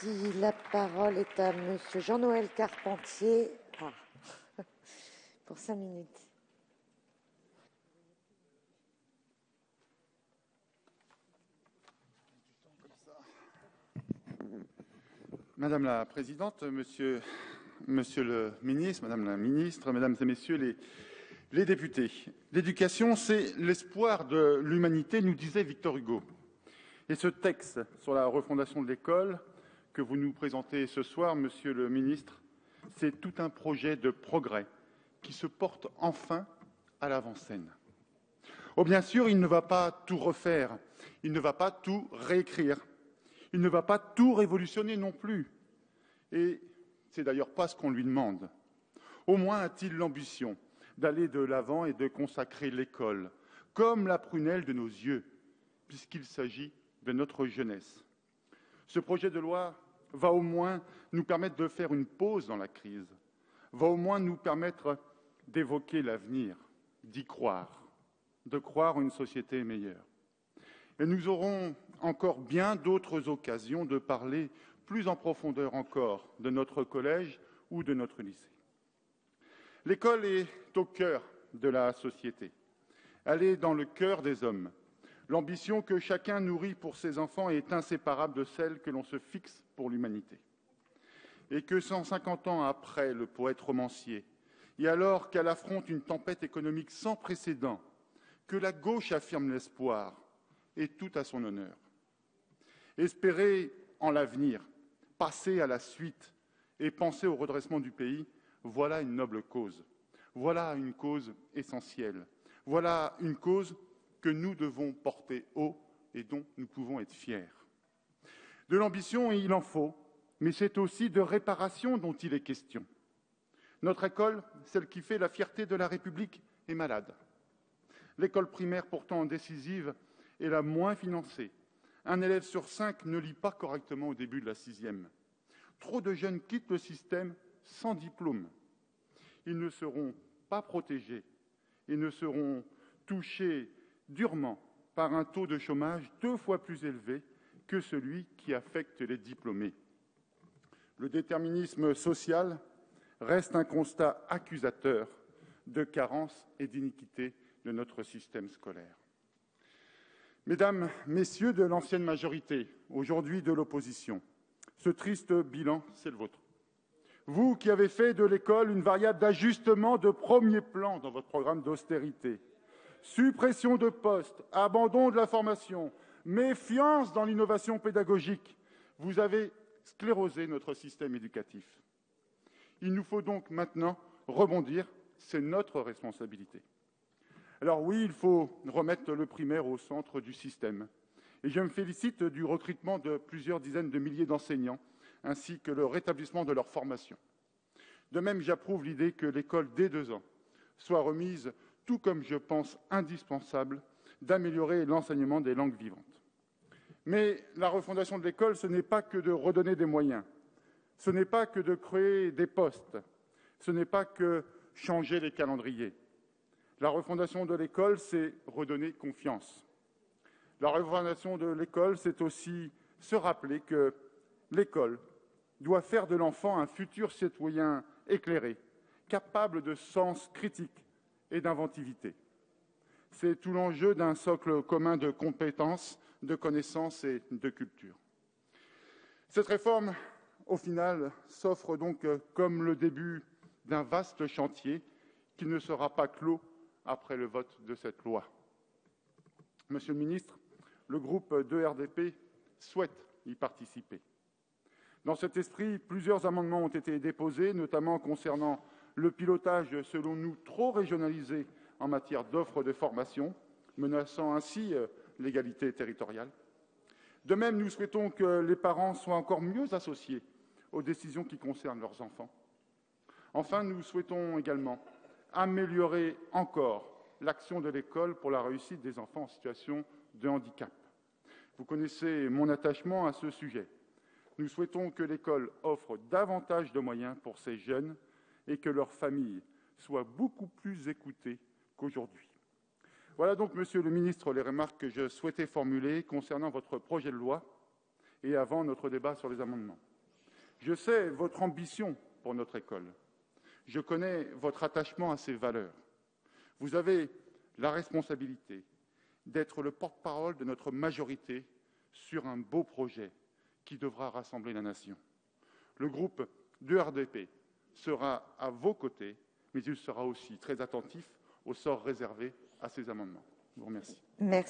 Merci. La parole est à Monsieur Jean-Noël Carpentier pour 5 minutes. Madame la Présidente, Monsieur le Ministre, Madame la Ministre, Mesdames et Messieurs les députés, l'éducation, c'est l'espoir de l'humanité, nous disait Victor Hugo. Et ce texte sur la refondation de l'école que vous nous présentez ce soir, Monsieur le Ministre, c'est tout un projet de progrès qui se porte enfin à l'avant-scène. Oh, bien sûr, il ne va pas tout refaire, il ne va pas tout réécrire, il ne va pas tout révolutionner non plus. Et c'est d'ailleurs pas ce qu'on lui demande. Au moins a-t-il l'ambition d'aller de l'avant et de consacrer l'école comme la prunelle de nos yeux, puisqu'il s'agit de notre jeunesse. Ce projet de loi va au moins nous permettre de faire une pause dans la crise, va au moins nous permettre d'évoquer l'avenir, d'y croire, de croire en une société meilleure. Et nous aurons encore bien d'autres occasions de parler plus en profondeur encore de notre collège ou de notre lycée. L'école est au cœur de la société. Elle est dans le cœur des hommes. L'ambition que chacun nourrit pour ses enfants est inséparable de celle que l'on se fixe pour l'humanité. Et que 150 ans après le poète romancier, et alors qu'elle affronte une tempête économique sans précédent, que la gauche affirme l'espoir, est tout à son honneur. Espérer en l'avenir, passer à la suite et penser au redressement du pays, voilà une noble cause. Voilà une cause essentielle. Voilà une cause que nous devons porter haut et dont nous pouvons être fiers. De l'ambition, il en faut, mais c'est aussi de réparation dont il est question. Notre école, celle qui fait la fierté de la République, est malade. L'école primaire, pourtant décisive, est la moins financée. Un élève sur 5 ne lit pas correctement au début de la 6e. Trop de jeunes quittent le système sans diplôme. Ils ne seront pas protégés et ne seront touchés durement par un taux de chômage 2 fois plus élevé que celui qui affecte les diplômés. Le déterminisme social reste un constat accusateur de carence et d'iniquité de notre système scolaire. Mesdames, Messieurs de l'ancienne majorité, aujourd'hui de l'opposition, ce triste bilan, c'est le vôtre. Vous qui avez fait de l'école une variable d'ajustement de premier plan dans votre programme d'austérité, suppression de postes, abandon de la formation, méfiance dans l'innovation pédagogique, vous avez sclérosé notre système éducatif. Il nous faut donc maintenant rebondir, c'est notre responsabilité. Alors oui, il faut remettre le primaire au centre du système. Et je me félicite du recrutement de plusieurs dizaines de milliers d'enseignants, ainsi que le rétablissement de leur formation. De même, j'approuve l'idée que l'école, dès 2 ans, soit remise, tout comme je pense indispensable, d'améliorer l'enseignement des langues vivantes. Mais la refondation de l'école, ce n'est pas que de redonner des moyens, ce n'est pas que de créer des postes, ce n'est pas que changer les calendriers. La refondation de l'école, c'est redonner confiance. La refondation de l'école, c'est aussi se rappeler que l'école doit faire de l'enfant un futur citoyen éclairé, capable de sens critique et d'inventivité. C'est tout l'enjeu d'un socle commun de compétences, de connaissances et de culture. Cette réforme, au final, s'offre donc comme le début d'un vaste chantier qui ne sera pas clos après le vote de cette loi. Monsieur le ministre, le groupe de RDP souhaite y participer. Dans cet esprit, plusieurs amendements ont été déposés, notamment concernant le pilotage, selon nous, trop régionalisé en matière d'offres de formation, menaçant ainsi l'égalité territoriale. De même, nous souhaitons que les parents soient encore mieux associés aux décisions qui concernent leurs enfants. Enfin, nous souhaitons également améliorer encore l'action de l'école pour la réussite des enfants en situation de handicap. Vous connaissez mon attachement à ce sujet. Nous souhaitons que l'école offre davantage de moyens pour ces jeunes et que leurs familles soient beaucoup plus écoutées qu'aujourd'hui. Voilà donc, Monsieur le Ministre, les remarques que je souhaitais formuler concernant votre projet de loi et avant notre débat sur les amendements. Je sais votre ambition pour notre école. Je connais votre attachement à ses valeurs. Vous avez la responsabilité d'être le porte-parole de notre majorité sur un beau projet qui devra rassembler la nation. Le groupe de RDP sera à vos côtés, mais il sera aussi très attentif au sort réservé à ces amendements. Je vous remercie. Merci.